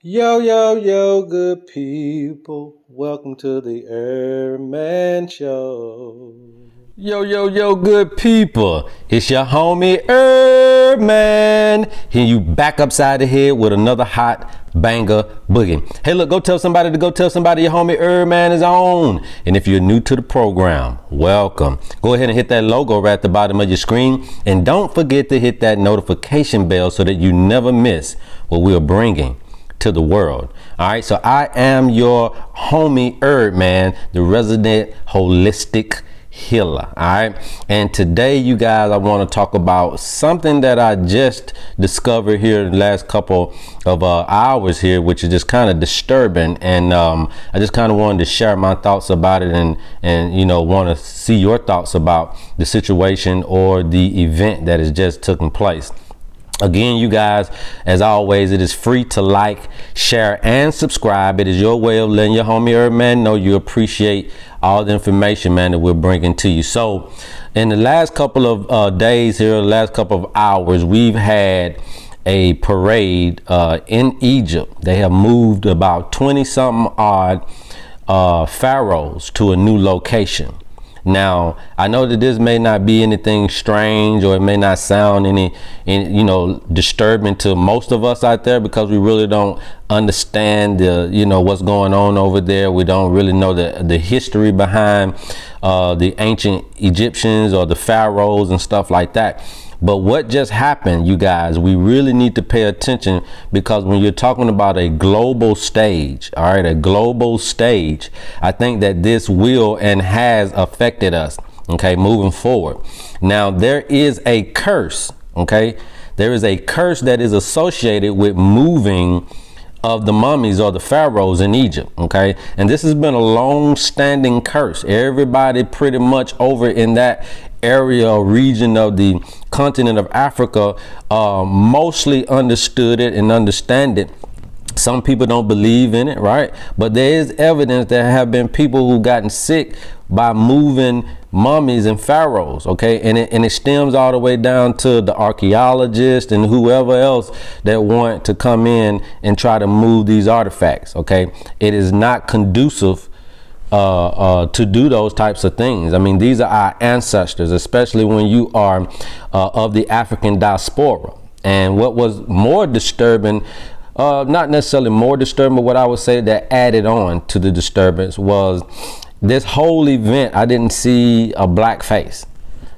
Yo, yo, yo, good people. Welcome to the Earman Show. Yo, yo, yo, good people. It's your homie Man. Here you back upside the head with another hot banger boogie. Hey, look, go tell somebody to go tell somebody your homie Man is on. And if you're new to the program, welcome. Go ahead and hit that logo right at the bottom of your screen. And don't forget to hit that notification bell so that you never miss what we're bringing to the world. All right, so I am your homie Man, the resident holistic healer. All right, and today, you guys, I want to talk about something that I just discovered here in the last couple of hours here, which is just kind of disturbing, and I just kind of wanted to share my thoughts about it, and you know, want to see your thoughts about the situation or the event that has just taken place. Again, you guys, as always, it is free to like, share, and subscribe. It is your way of letting your homie Man know you appreciate all the information, man, that we're bringing to you. So in the last couple of days here, the last couple of hours, we've had a parade in Egypt. They have moved about 20 something odd pharaohs to a new location. Now, I know that this may not be anything strange, or it may not sound any you know, disturbing to most of us out there, because we really don't understand the, you know, what's going on over there. We don't really know the history behind the ancient Egyptians or the pharaohs and stuff like that. But what just happened, you guys, we really need to pay attention, because when you're talking about a global stage, all right, a global stage, I think that this will and has affected us, okay, moving forward. Now, there is a curse, okay? There is a curse that is associated with moving of the mummies or the pharaohs in Egypt, okay? And this has been a long-standing curse. Everybody pretty much over in that area or region of the continent of Africa mostly understood it and understand it. Some people don't believe in it, right? But there is evidence that have been people who gotten sick by moving mummies and pharaohs, okay? And it stems all the way down to the archaeologists and whoever else that want to come in and try to move these artifacts, okay? It is not conducive to do those types of things. I mean, these are our ancestors, especially when you are of the African diaspora. And what was more disturbing, not necessarily more disturbing, but what I would say that added on to the disturbance was this whole event. I didn't see a black face.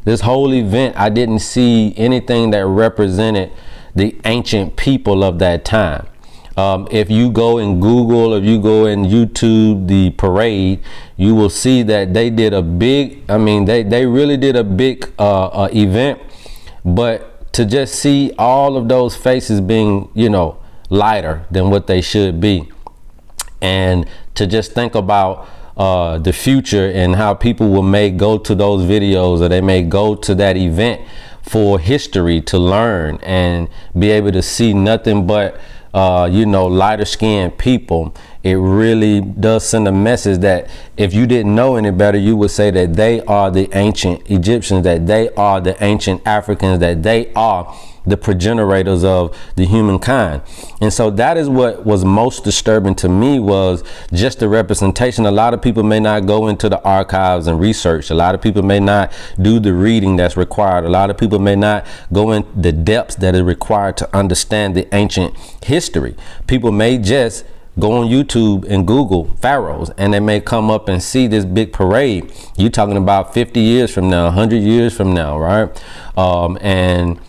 This whole event, I didn't see anything that represented the ancient people of that time. If you go and Google, if you go and YouTube the parade, you will see that they did a big, I mean, they really did a big event. But to just see all of those faces being, you know, lighter than what they should be, and to just think about the future and how people may go to those videos, or they may go to that event for history to learn and be able to see nothing but you know, lighter skinned people. It really does send a message that if you didn't know any better, you would say that they are the ancient Egyptians, that they are the ancient Africans, that they are the progenitors of the humankind. And so that is what was most disturbing to me, was just the representation. A lot of people may not go into the archives and research. A lot of people may not do the reading that's required. A lot of people may not go in the depths that is required to understand the ancient history. People may just go on YouTube and Google pharaohs, and they may come up and see this big parade. You're talking about 50 years from now, 100 years from now, right? And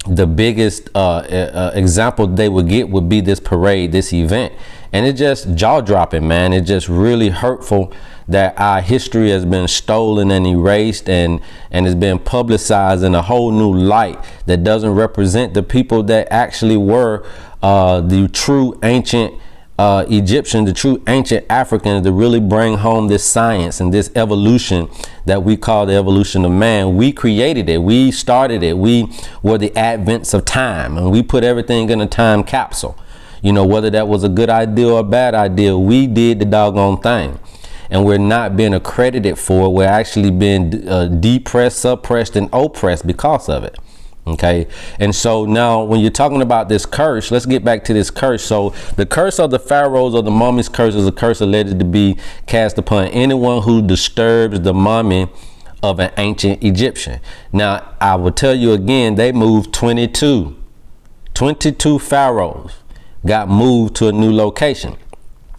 the biggest example they would get would be this parade, this event. And it just jaw-dropping, man. It's just really hurtful that our history has been stolen and erased, and has been publicized in a whole new light that doesn't represent the people that actually were the true ancient Egyptians, the true ancient Africans, to really bring home this science and this evolution that we call the evolution of man. We created it. We started it. We were the advents of time, and we put everything in a time capsule. You know, whether that was a good idea or a bad idea, we did the doggone thing. And we're not being accredited for it. We're actually being depressed, suppressed, and oppressed because of it. Okay, and so now when you're talking about this curse, let's get back to this curse. So the curse of the pharaohs, or the mummy's curse, is a curse alleged to be cast upon anyone who disturbs the mummy of an ancient Egyptian. Now I will tell you again, they moved 22 pharaohs got moved to a new location.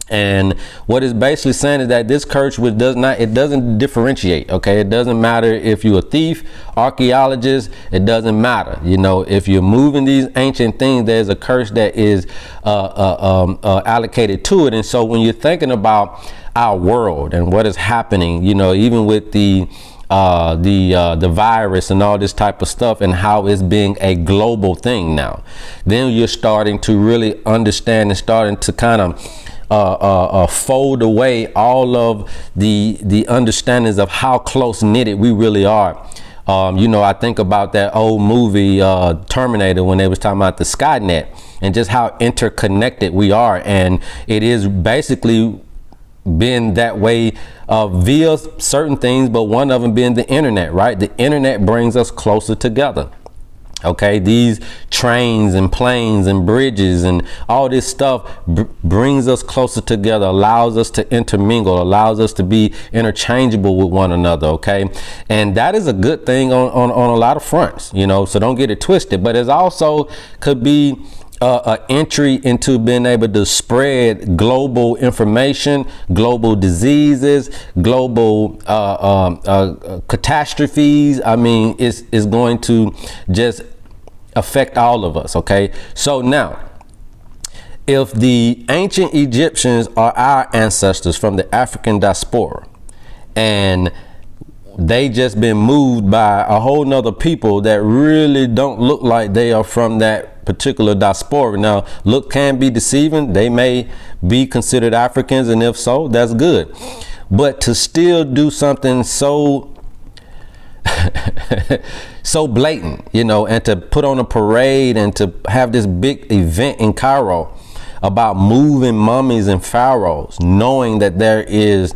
And what it's basically saying is that this curse, which doesn't differentiate. Okay, it doesn't matter if you're a thief, archaeologist, it doesn't matter. You know, if you're moving these ancient things, there's a curse that is allocated to it. And so when you're thinking about our world and what is happening, you know, even with the virus and all this type of stuff, and how it's being a global thing now, then you're starting to really understand and starting to kind of fold away all of the understandings of how close knitted we really are. You know, I think about that old movie Terminator, when they was talking about the Skynet and just how interconnected we are, and it is basically been that way via certain things, but one of them being the internet, right? The internet brings us closer together. Okay, these trains and planes and bridges and all this stuff brings us closer together, allows us to intermingle, allows us to be interchangeable with one another. Okay, and that is a good thing on a lot of fronts, you know, so don't get it twisted. But it also could be an entry into being able to spread global information, global diseases, global catastrophes. I mean, it's going to just affect all of us. Okay, so now, if the ancient Egyptians are our ancestors from the African diaspora, and they just been moved by a whole nother people that really don't look like they are from that particular diaspora. Now, look can be deceiving. They may be considered Africans, and if so, that's good. But to still do something so so blatant, you know, and to put on a parade and to have this big event in Cairo about moving mummies and pharaohs, knowing that there is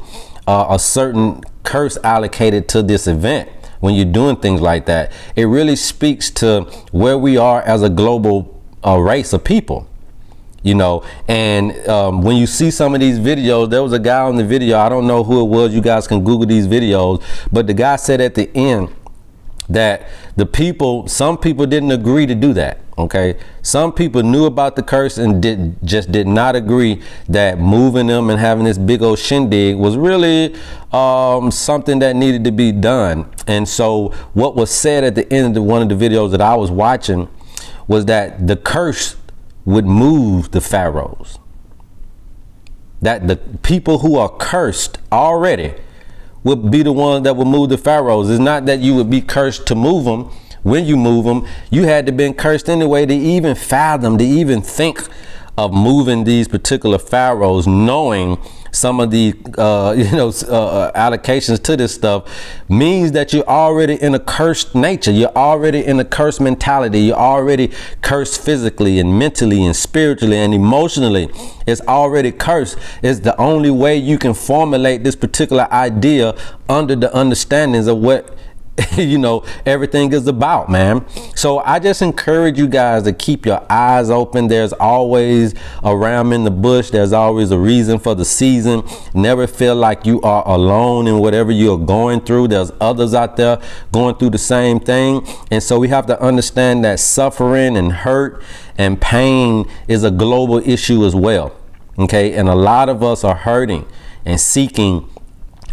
a certain curse allocated to this event. When you're doing things like that, it really speaks to where we are as a global race of people, you know. And when you see some of these videos, there was a guy on the video, I don't know who it was, you guys can Google these videos, but the guy said at the end that some people didn't agree to do that. Okay, some people knew about the curse and did not agree that moving them and having this big old shindig was really something that needed to be done. And so what was said at the end of one of the videos that I was watching was that the curse would move the pharaohs, that the people who are cursed already would be the ones that would move the pharaohs. It's not that you would be cursed to move them. When you move them, you had to been cursed anyway to even fathom, to even think of moving these particular pharaohs, knowing some of the allocations to this stuff means that you're already in a cursed nature. You're already in a cursed mentality. You're already cursed physically and mentally and spiritually and emotionally. It's already cursed. It's the only way you can formulate this particular idea under the understandings of what you know everything is about, man. So I just encourage you guys to keep your eyes open. There's always a ram in the bush. There's always a reason for the season. Never feel like you are alone in whatever you're going through. There's others out there going through the same thing. And so we have to understand that suffering and hurt and pain is a global issue as well. Okay, and a lot of us are hurting and seeking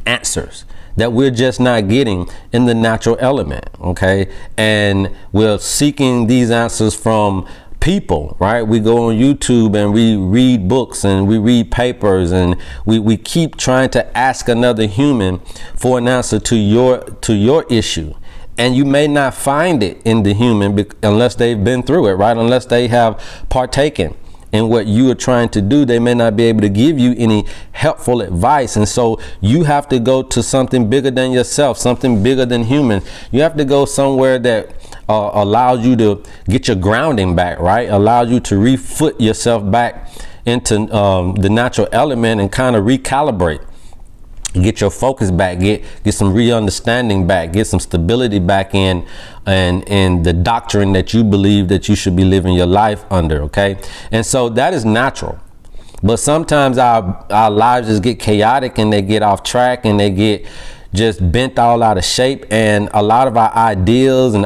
answers that we're just not getting in the natural element. Okay, and we're seeking these answers from people, right? We go on YouTube and we read books and we read papers, and we keep trying to ask another human for an answer to your issue. And you may not find it in the human unless they've been through it, right? Unless they have partaken in what you are trying to do, they may not be able to give you any helpful advice. And so you have to go to something bigger than yourself, something bigger than human. You have to go somewhere that allows you to get your grounding back, right? Allows you to refoot yourself back into the natural element and kind of recalibrate. Get your focus back, get some re-understanding back, get some stability back in and the doctrine that you believe that you should be living your life under, okay? And so that is natural. But sometimes our lives just get chaotic and they get off track and they get just bent all out of shape, and a lot of our ideals and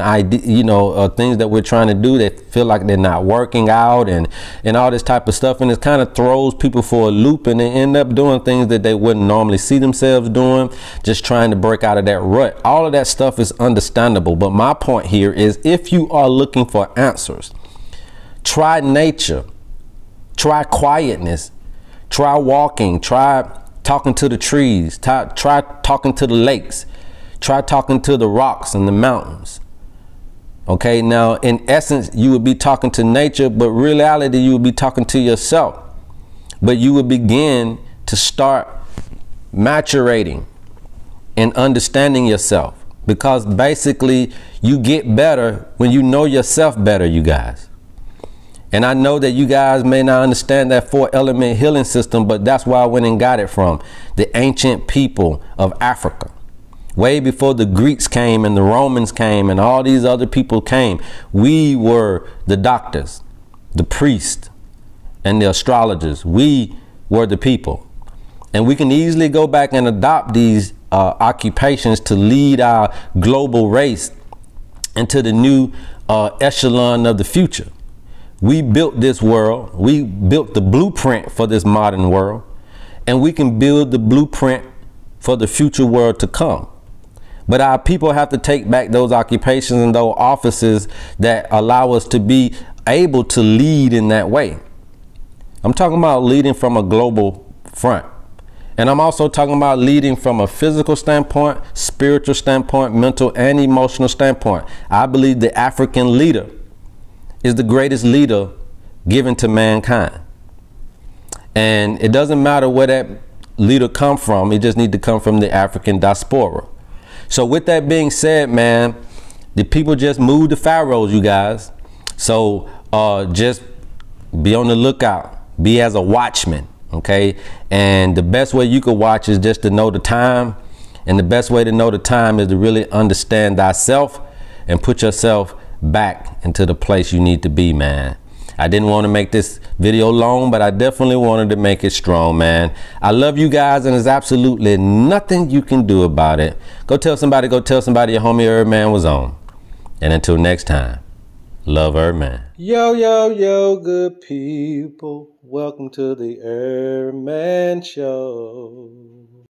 things that we're trying to do, they feel like they're not working out and all this type of stuff, and it kind of throws people for a loop, and they end up doing things that they wouldn't normally see themselves doing, just trying to break out of that rut. All of that stuff is understandable, but my point here is, if you are looking for answers, try nature, try quietness, try walking, try talking to the trees, try talking to the lakes, try talking to the rocks and the mountains. Okay, now in essence, you would be talking to nature, but reality, you would be talking to yourself. But you would begin to start maturating and understanding yourself, because basically you get better when you know yourself better, you guys. And I know that you guys may not understand that 4-element healing system, but that's where I went and got it from. The ancient people of Africa. Way before the Greeks came and the Romans came and all these other people came, we were the doctors, the priests, and the astrologers. We were the people. And we can easily go back and adopt these occupations to lead our global race into the new echelon of the future. We built this world. We built the blueprint for this modern world, and we can build the blueprint for the future world to come. But our people have to take back those occupations and those offices that allow us to be able to lead in that way. I'm talking about leading from a global front. And I'm also talking about leading from a physical standpoint, spiritual standpoint, mental and emotional standpoint. I believe the African leader is the greatest leader given to mankind. And it doesn't matter where that leader come from, it just need to come from the African diaspora. So with that being said, man, the people just moved the pharaohs, you guys. So just be on the lookout, be as a watchman, okay? And the best way you could watch is just to know the time. And the best way to know the time is to really understand thyself and put yourself back into the place you need to be, man. I didn't want to make this video long, but I definitely wanted to make it strong, man. I love you guys, and there's absolutely nothing you can do about it. Go tell somebody your homie Erdman was on. And until next time, love Erdman. Yo, yo, yo, good people. Welcome to the Erdman Show.